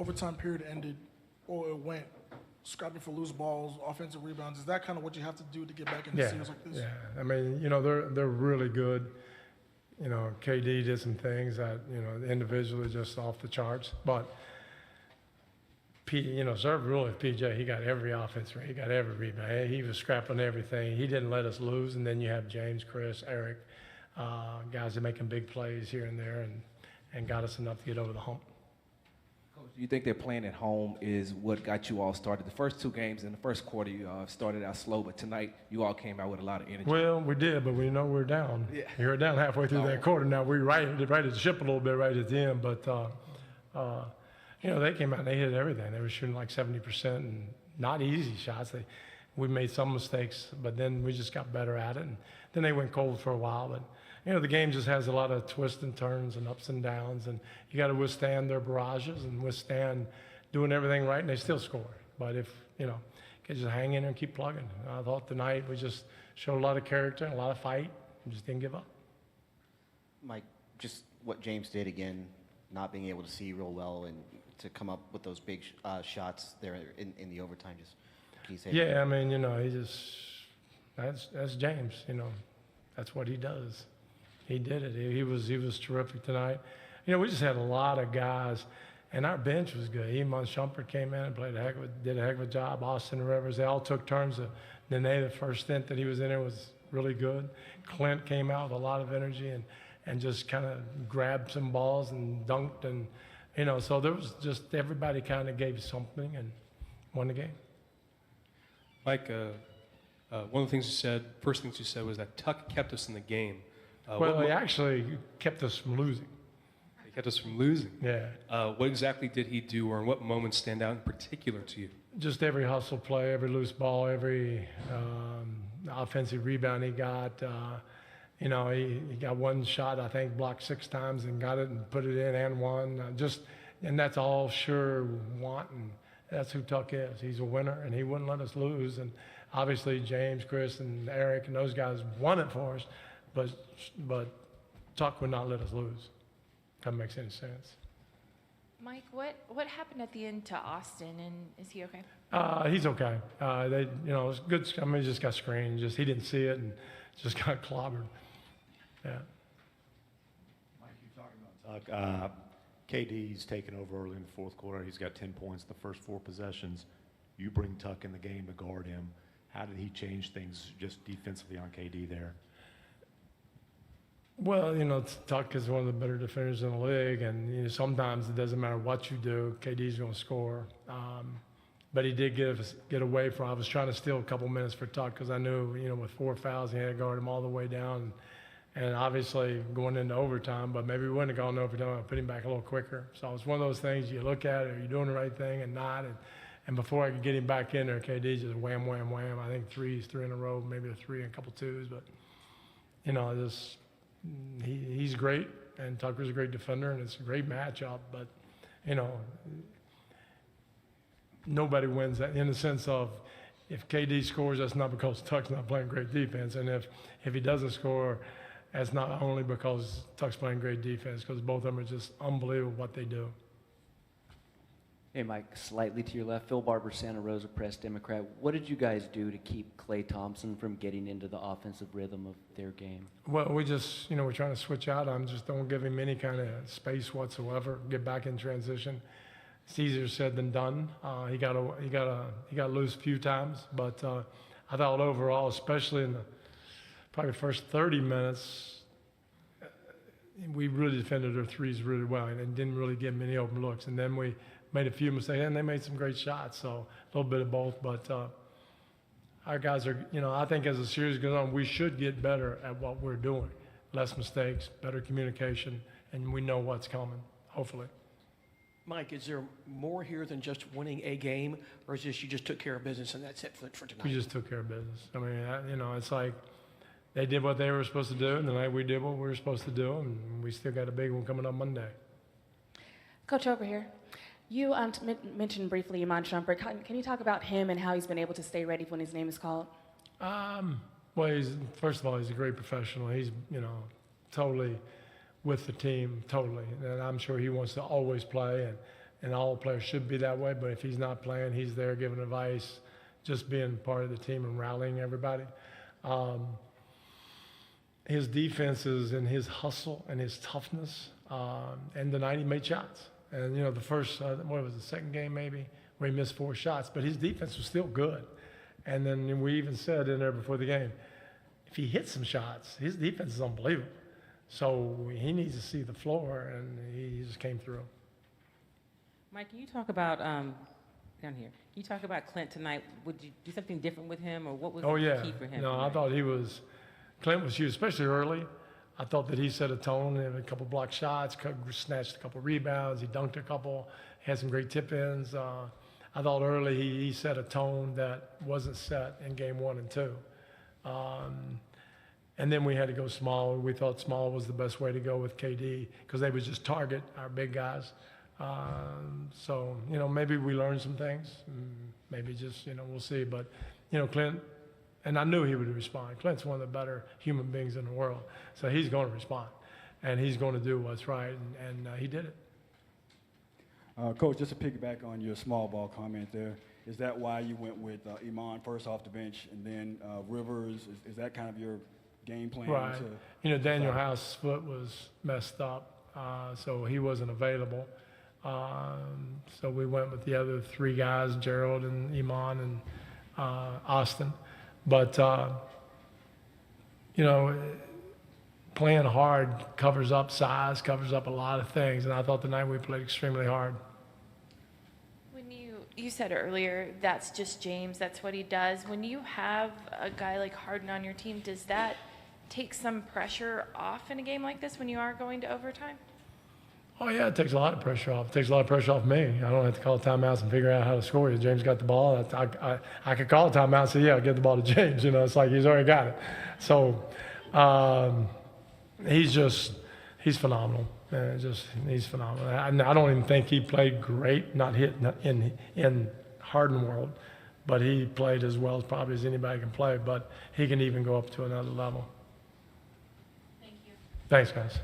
overtime period ended or it went, scrapping for loose balls, offensive rebounds, is that kind of what you have to do to get back into series like this? Yeah, I mean, they're really good. KD did some things that, individually just off the charts. But, serve really with PJ, he got every offense, he got every rebound. He was scrapping everything. He didn't let us lose. And then you have James, Chris, Eric, guys that making big plays here and there and got us enough to get over the hump. Coach, do you think that playing at home is what got you all started? The first two games in the first quarter, you started out slow, but tonight you all came out with a lot of energy. Well, we did, but we know we're down. Yeah. We were down halfway through that quarter. Now we righted the ship a little bit right at the end, but they came out and they hit everything. They were shooting like 70% and not easy shots. We made some mistakes, but then we just got better at it. And then they went cold for a while, but. The game just has a lot of twists and turns and ups and downs, and you got to withstand their barrages and withstand doing everything right, and they still score. But if, can just hang in there and keep plugging. I thought tonight we just showed a lot of character and a lot of fight and just didn't give up. Mike, just what James did again, not being able to see real well and to come up with those big shots there in the overtime, just can you say that? Yeah, I mean, that's James, that's what he does. He did it. He was terrific tonight. We just had a lot of guys, and our bench was good. Iman Shumpert came in and did a heck of a job. Austin Rivers, they all took turns. Nene, the first stint that he was in there was really good. Clint came out with a lot of energy and just kind of grabbed some balls and dunked, and so there was just everybody kind of gave something and won the game. Mike, one of the first things you said was that Tuck kept us in the game. Well, he actually kept us from losing. He kept us from losing? Yeah. What exactly did he do, or in what moments stand out in particular to you? Just every hustle play, every loose ball, every offensive rebound he got. He got one shot, I think, blocked 6 times and got it and put it in and won. And that's all sure wanting. That's who Tuck is. He's a winner, and he wouldn't let us lose. And obviously James, Chris, and Eric and those guys won it for us. But Tuck would not let us lose. That makes any sense. Mike, what happened at the end to Austin, and is he okay? He's okay. It's good. I mean, he just got screened. He didn't see it and just got clobbered. Yeah. Mike, you're talking about Tuck. KD's taken over early in the fourth quarter. He's got 10 points the first 4 possessions. You bring Tuck in the game to guard him. How did he change things just defensively on KD there? Well, Tuck is one of the better defenders in the league, and sometimes it doesn't matter what you do, KD's going to score. But he did get away from. I was trying to steal a couple minutes for Tuck because I knew, with 4 fouls, he had to guard him all the way down, and obviously going into overtime. But maybe we wouldn't have gone to overtime. I put him back a little quicker. So it's one of those things you look at: are you doing the right thing and not? And before I could get him back in there, KD just wham, wham, wham. I think 3 in a row, maybe a 3 and a couple 2s. But just. He's great, and Tucker's a great defender, and it's a great matchup. But, nobody wins that in the sense of if KD scores, that's not because Tuck's not playing great defense. And if he doesn't score, that's not only because Tuck's playing great defense, because both of them are just unbelievable what they do. Hey, Mike, slightly to your left, Phil Barber, Santa Rosa Press Democrat. What did you guys do to keep Klay Thompson from getting into the offensive rhythm of their game? Well, we just, we're trying to switch out on him. Just don't give him any kind of space whatsoever. Get back in transition. It's easier said than done. He got loose a few times, but I thought overall, especially in the probably first 30 minutes, we really defended our threes really well and didn't really get many open looks. And then we made a few mistakes, and they made some great shots. So a little bit of both, but our guys are, I think as the series goes on, we should get better at what we're doing. Less mistakes, better communication, and we know what's coming, hopefully. Mike, is there more here than just winning a game, or is this you just took care of business and that's it for tonight? We just took care of business. I mean, it's like they did what they were supposed to do, and tonight we did what we were supposed to do, and we still got a big one coming up Monday. Coach, over here. You mentioned briefly Iman Shumpert. Can you talk about him and how he's been able to stay ready when his name is called? Well, first of all, he's a great professional. He's, totally with the team, totally. And I'm sure he wants to always play. and all players should be that way, but if he's not playing, he's there giving advice, just being part of the team and rallying everybody. His defenses and his hustle and his toughness, and tonight he made shots. And, you know, the first, what was it, the second game maybe, where he missed 4 shots, but his defense was still good. And then we even said in there before the game, if he hits some shots, his defense is unbelievable. So he needs to see the floor, and he just came through. Mike, can you talk about, down here, can you talk about Clint tonight? Would you do something different with him, or what was the key for him? No, tonight? I thought Clint was huge, especially early. I thought that he set a tone, he had a couple block shots, snatched a couple rebounds, he dunked a couple, had some great tip-ins. I thought early he set a tone that wasn't set in game 1 and 2. And then we had to go small. We thought small was the best way to go with KD because they would just target our big guys. So, you know, maybe we learned some things. Maybe just, you know, we'll see. But, you know, Clint, and I knew he would respond. Clint's one of the better human beings in the world. So he's going to respond. And he's going to do what's right. And he did it. Coach, just to piggyback on your small ball comment there, is that why you went with Iman first off the bench and then Rivers? Is that kind of your game plan? Right. You know, Daniel House's foot was messed up, so he wasn't available. So we went with the other 3 guys, Gerald and Iman and Austin. But, you know, playing hard covers up size, covers up a lot of things, and I thought tonight we played extremely hard. You said earlier that's just James, that's what he does. When you have a guy like Harden on your team, does that take some pressure off in a game like this when you are going to overtime? Oh, yeah, it takes a lot of pressure off. It takes a lot of pressure off me. I don't have to call timeouts and figure out how to score. James got the ball. I could call a timeout and say, yeah, I'll get the ball to James. You know, it's like he's already got it. So he's phenomenal. He's phenomenal. I don't even think he played great, not in Harden world, but he played as well as probably as anybody can play. But he can even go up to another level. Thank you. Thanks, guys.